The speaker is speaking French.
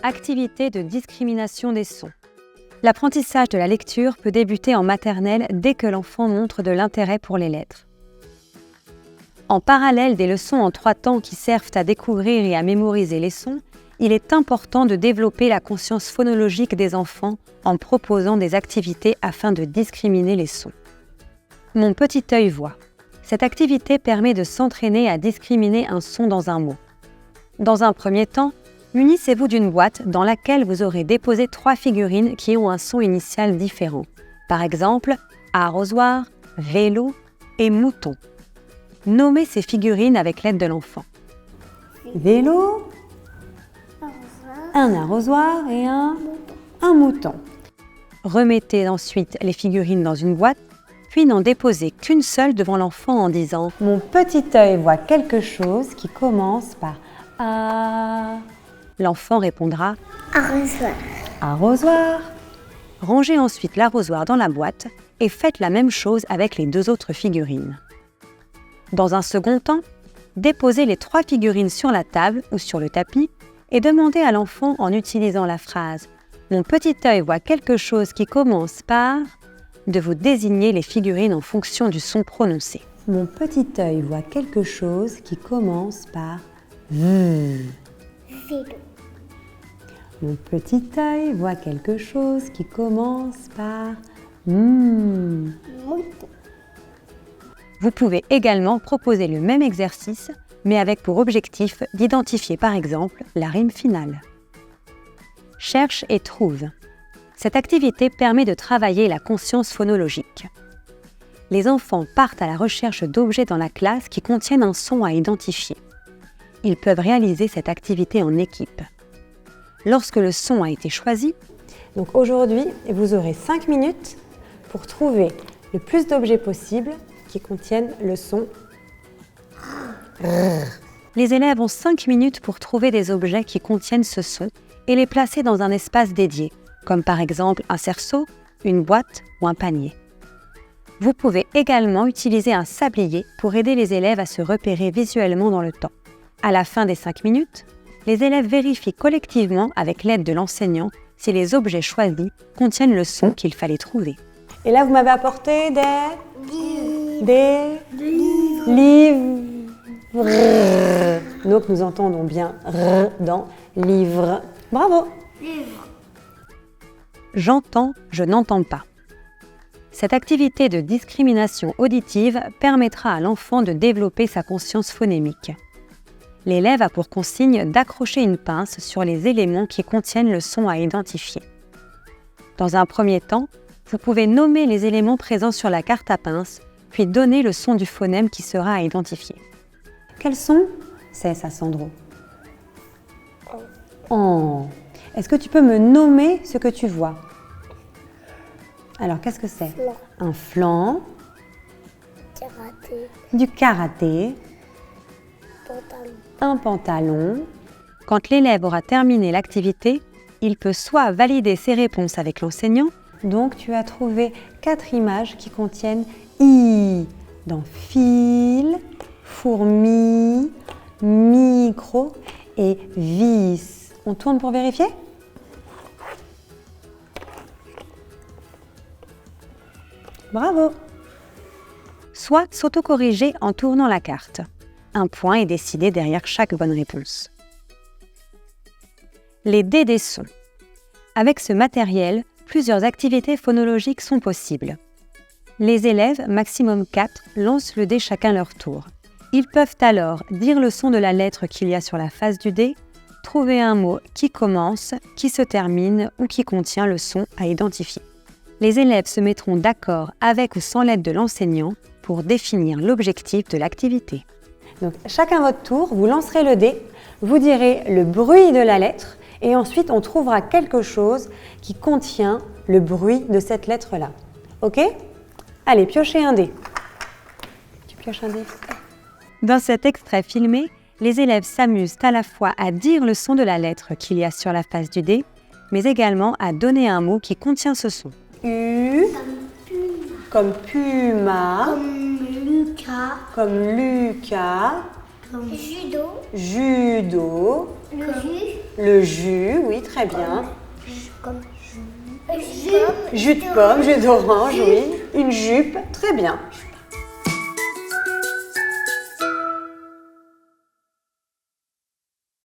Activité de discrimination des sons. L'apprentissage de la lecture peut débuter en maternelle dès que l'enfant montre de l'intérêt pour les lettres. En parallèle des leçons en 3 temps qui servent à découvrir et à mémoriser les sons, il est important de développer la conscience phonologique des enfants en proposant des activités afin de discriminer les sons. Mon petit œil voit. Cette activité permet de s'entraîner à discriminer un son dans un mot. Dans un premier temps, munissez-vous d'une boîte dans laquelle vous aurez déposé 3 figurines qui ont un son initial différent. Par exemple, arrosoir, vélo et mouton. Nommez ces figurines avec l'aide de l'enfant. Vélo, un arrosoir et un mouton. Remettez ensuite les figurines dans une boîte, puis n'en déposez qu'une seule devant l'enfant en disant « Mon petit œil voit quelque chose qui commence par A ». L'enfant répondra « Arrosoir ». Arrosoir. Rangez ensuite l'arrosoir dans la boîte et faites la même chose avec les 2 autres figurines. Dans un second temps, déposez les 3 figurines sur la table ou sur le tapis et demandez à l'enfant en utilisant la phrase « Mon petit œil voit quelque chose qui commence par… » de vous désigner les figurines en fonction du son prononcé. Mon petit œil voit quelque chose qui commence par V. Vélo. Mon petit œil voit quelque chose qui commence par M. Mouton. Vous pouvez également proposer le même exercice, mais avec pour objectif d'identifier par exemple la rime finale. Cherche et trouve. Cette activité permet de travailler la conscience phonologique. Les enfants partent à la recherche d'objets dans la classe qui contiennent un son à identifier. Ils peuvent réaliser cette activité en équipe. Lorsque le son a été choisi, donc aujourd'hui, vous aurez 5 minutes pour trouver le plus d'objets possible qui contiennent le son. Les élèves ont 5 minutes pour trouver des objets qui contiennent ce son et les placer dans un espace dédié, comme par exemple un cerceau, une boîte ou un panier. Vous pouvez également utiliser un sablier pour aider les élèves à se repérer visuellement dans le temps. À la fin des 5 minutes, les élèves vérifient collectivement avec l'aide de l'enseignant si les objets choisis contiennent le son qu'il fallait trouver. Et là, vous m'avez apporté des livres. Donc, nous entendons bien R dans livre. Bravo! Livre. J'entends, je n'entends pas. Cette activité de discrimination auditive permettra à l'enfant de développer sa conscience phonémique. L'élève a pour consigne d'accrocher une pince sur les éléments qui contiennent le son à identifier. Dans un premier temps, vous pouvez nommer les éléments présents sur la carte à pince, puis donner le son du phonème qui sera à identifier. Quel son c'est ça, Sandro? Oh. Est-ce que tu peux me nommer ce que tu vois? Alors, qu'est-ce que c'est? Flan. Un flan, Karaté. du karaté, Pantalon. un pantalon. Quand l'élève aura terminé l'activité, il peut soit valider ses réponses avec l'enseignant, donc tu as trouvé 4 images qui contiennent I dans fil, fourmi, micro et vis. On tourne pour vérifier? Bravo! Soit s'autocorriger en tournant la carte. Un point est décidé derrière chaque bonne réponse. Les dés des sons. Avec ce matériel, plusieurs activités phonologiques sont possibles. Les élèves, maximum 4, lancent le dé chacun leur tour. Ils peuvent alors dire le son de la lettre qu'il y a sur la face du dé, trouver un mot qui commence, qui se termine ou qui contient le son à identifier. Les élèves se mettront d'accord avec ou sans l'aide de l'enseignant pour définir l'objectif de l'activité. Donc, chacun votre tour, vous lancerez le dé, vous direz le bruit de la lettre et ensuite on trouvera quelque chose qui contient le bruit de cette lettre-là. Ok? Allez, piochez un dé. Tu pioches un dé? Dans cet extrait filmé, les élèves s'amusent à la fois à dire le son de la lettre qu'il y a sur la face du dé, mais également à donner un mot qui contient ce son. U, comme puma, Comme Lucas. comme Lucas, Judo. Judo. Le jus. Le jus, oui, très bien. Comme Jus de pomme, jus d'orange, oui. Une jupe, très bien.